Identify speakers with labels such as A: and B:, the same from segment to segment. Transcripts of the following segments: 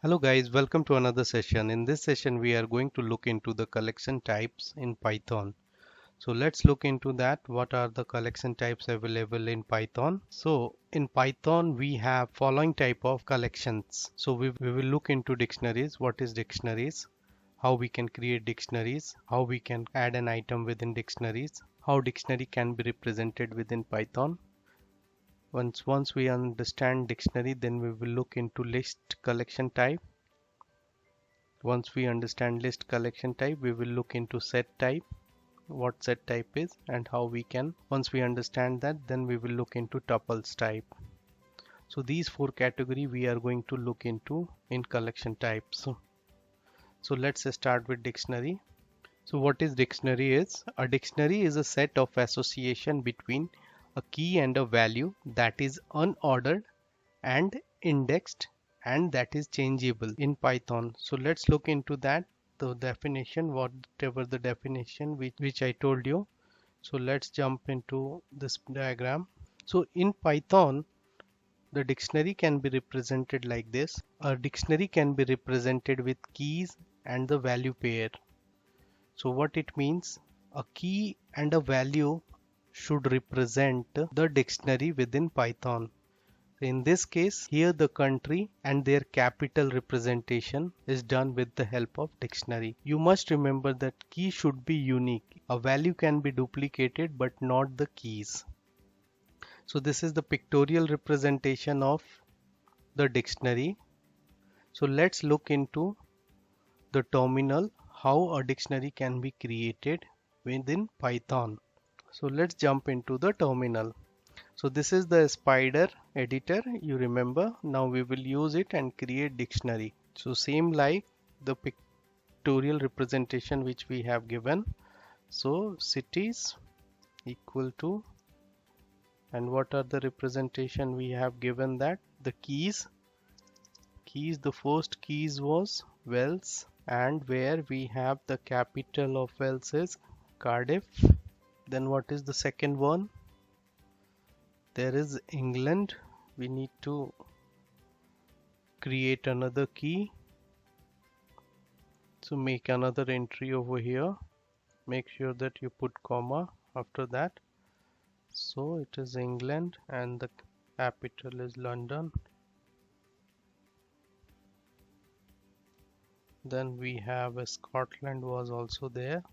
A: Hello guys, welcome to another session. In this session we are going to look into the collection types in Python. So let's look into that. What are the collection types available in Python? So in Python we have following type of collections. So we will look into dictionaries. What is dictionaries? How we can create dictionaries, how we can add an item within dictionaries, how dictionary can be represented within Python. Once we understand dictionary, then we will look into list collection type. Once we understand list collection type, we will look into set type, what set type is and how we can. Once we understand that, then we will look into tuples type. So these four category we are going to look into in collection types. So let's start with dictionary. So what is dictionary is? A dictionary is a set of association between a key and a value that is unordered and indexed and that is changeable in Python. So let's look into that, the definition, whatever the definition which I told you. So let's jump into this diagram. So in Python, the dictionary can be represented like this. A dictionary can be represented with keys and the value pair. So what it means, a key and a value should represent the dictionary within Python. In this case, here the country and their capital representation is done with the help of dictionary. You must remember that key should be unique. A value can be duplicated but not the keys. So this is the pictorial representation of the dictionary. So let's look into the terminal, how a dictionary can be created within Python. So let's jump into the terminal. So this is the spider editor, you remember. Now we will use it and create dictionary. So same like the pictorial representation which we have given. So cities equal to, and what are the representation we have given, that the keys, the first keys was Wales, and where we have the capital of Wales is Cardiff. Then what is the second one? There is England. We need to create another key. So make another entry over here. Make sure that you put comma after that. So it is England and the capital is London. Then we have Scotland was also there.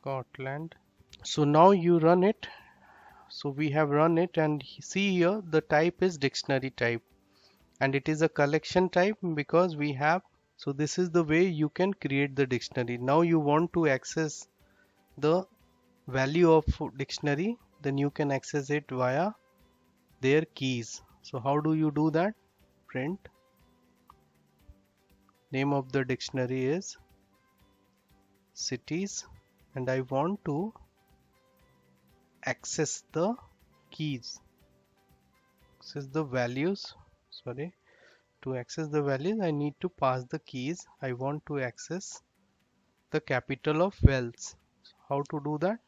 A: Scotland. So now you run it. So we have run it and see here the type is dictionary type and it is a collection type because we have. So this is the way you can create the dictionary. Now you want to access the value of dictionary, then you can access it via their keys. So how do you do that? Print name of the dictionary is cities and I want to access the keys, access the values. Sorry, to access the values I need to pass the keys. I want to access the capital of Wales. How to do that?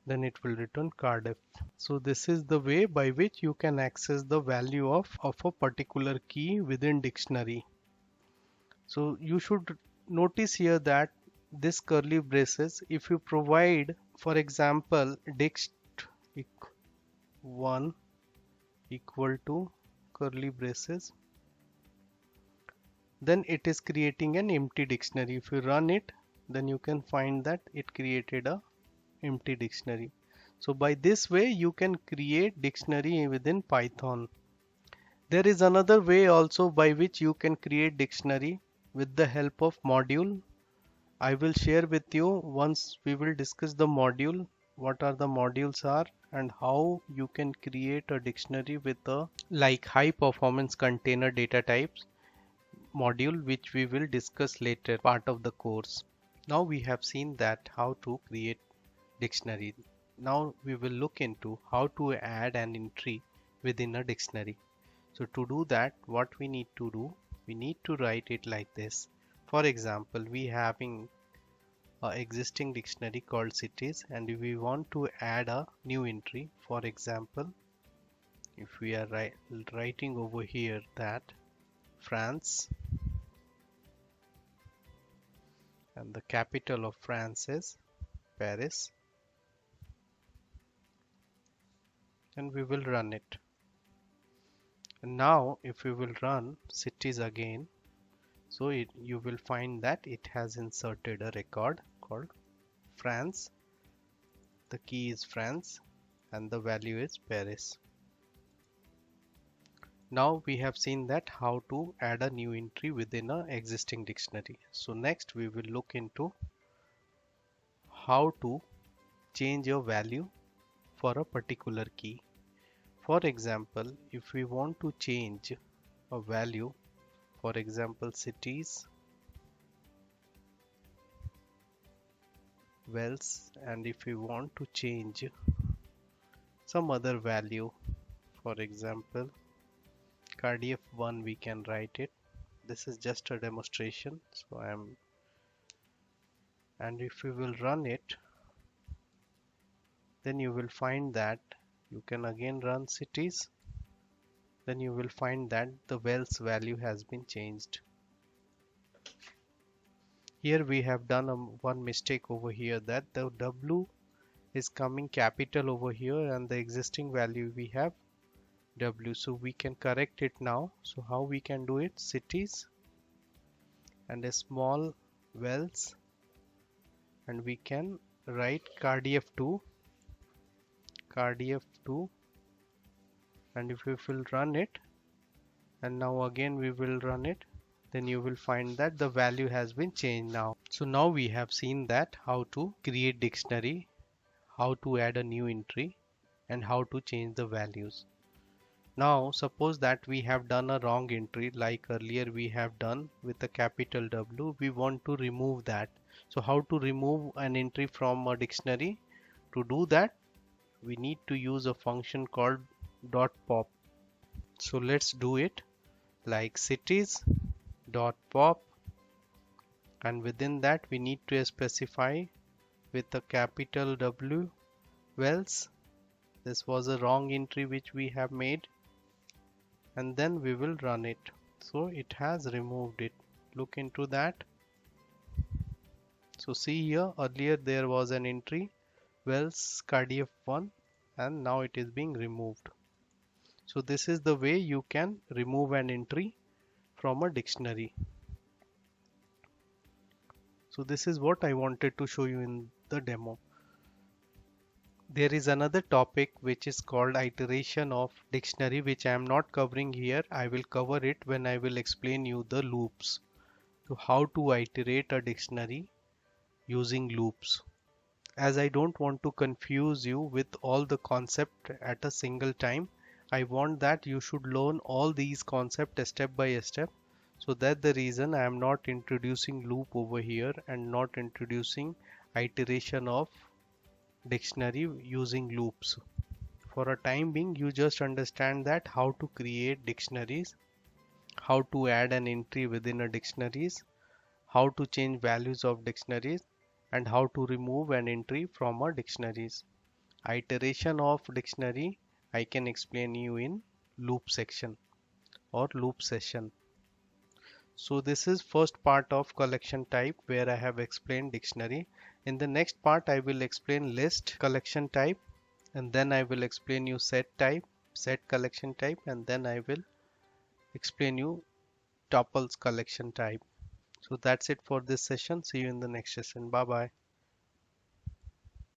A: Then it will return Cardiff. So this is the way by which you can access the value of a particular key within dictionary. So you should notice here that this curly braces, if you provide, for example, dict1 equal to curly braces, then it is creating an empty dictionary. If you run it, then you can find that it created a empty dictionary. So by this way you can create dictionary within Python. There is another way also by which you can create dictionary with the help of module. I will share with you once we will discuss the module, what are the modules are and how you can create a dictionary with a like high performance container data types module, which we will discuss later part of the course. Now we have seen that how to create dictionary. Now we will look into how to add an entry within a dictionary. So to do that, what we need to do, we need to write it like this. For example, we having an existing dictionary called cities and we want to add a new entry. For example, if we are writing over here that France, and the capital of France is Paris, and we will run it. And now if we will run cities again, so you will find that it has inserted a record called France. The key is France and the value is Paris. Now we have seen that how to add a new entry within an existing dictionary. So next we will look into how to change a value for a particular key. For example, if we want to change a value, for example cities, Wells, and if we want to change some other value, for example Cardiff 1, we can write it. This is just a demonstration, so and if we will run it, then you will find that you can again run cities, then you will find that the Wells value has been changed. Here we have done one mistake over here, that the W is coming capital over here and the existing value we have W, so we can correct it now. So how we can do it? Cities and a small Wells, and we can write Cardiff 2, and if we will run it, and now again we will run it, then you will find that the value has been changed now. So now we have seen that how to create dictionary, how to add a new entry, and how to change the values. Now suppose that we have done a wrong entry like earlier we have done with a capital W. We want to remove that. So how to remove an entry from a dictionary? To do that, we need to use a function called .pop. So let's do it like cities .pop, and within that we need to specify with a capital W Wells. This was a wrong entry which we have made, and then we will run it. So it has removed it. Look into that. So see here, earlier there was an entry Wells Cardiff 1, and now it is being removed. So this is the way you can remove an entry from a dictionary. So this is what I wanted to show you in the demo. There is another topic which is called iteration of dictionary, which I am not covering here. I will cover it when I will explain you the loops. So how to iterate a dictionary using loops. As I don't want to confuse you with all the concept at a single time, I want that you should learn all these concepts step by step. So that's the reason I am not introducing loop over here and not introducing iteration of dictionary using loops. For a time being, you just understand that how to create dictionaries, how to add an entry within a dictionaries, how to change values of dictionaries, and how to remove an entry from a dictionaries. Iteration of dictionary I can explain you in loop section or loop session. So this is first part of collection type where I have explained dictionary. In the next part I will explain list collection type, and then I will explain you set type, set collection type, and then I will explain you tuples collection type. So that's it for this session. See you in the next session. Bye bye.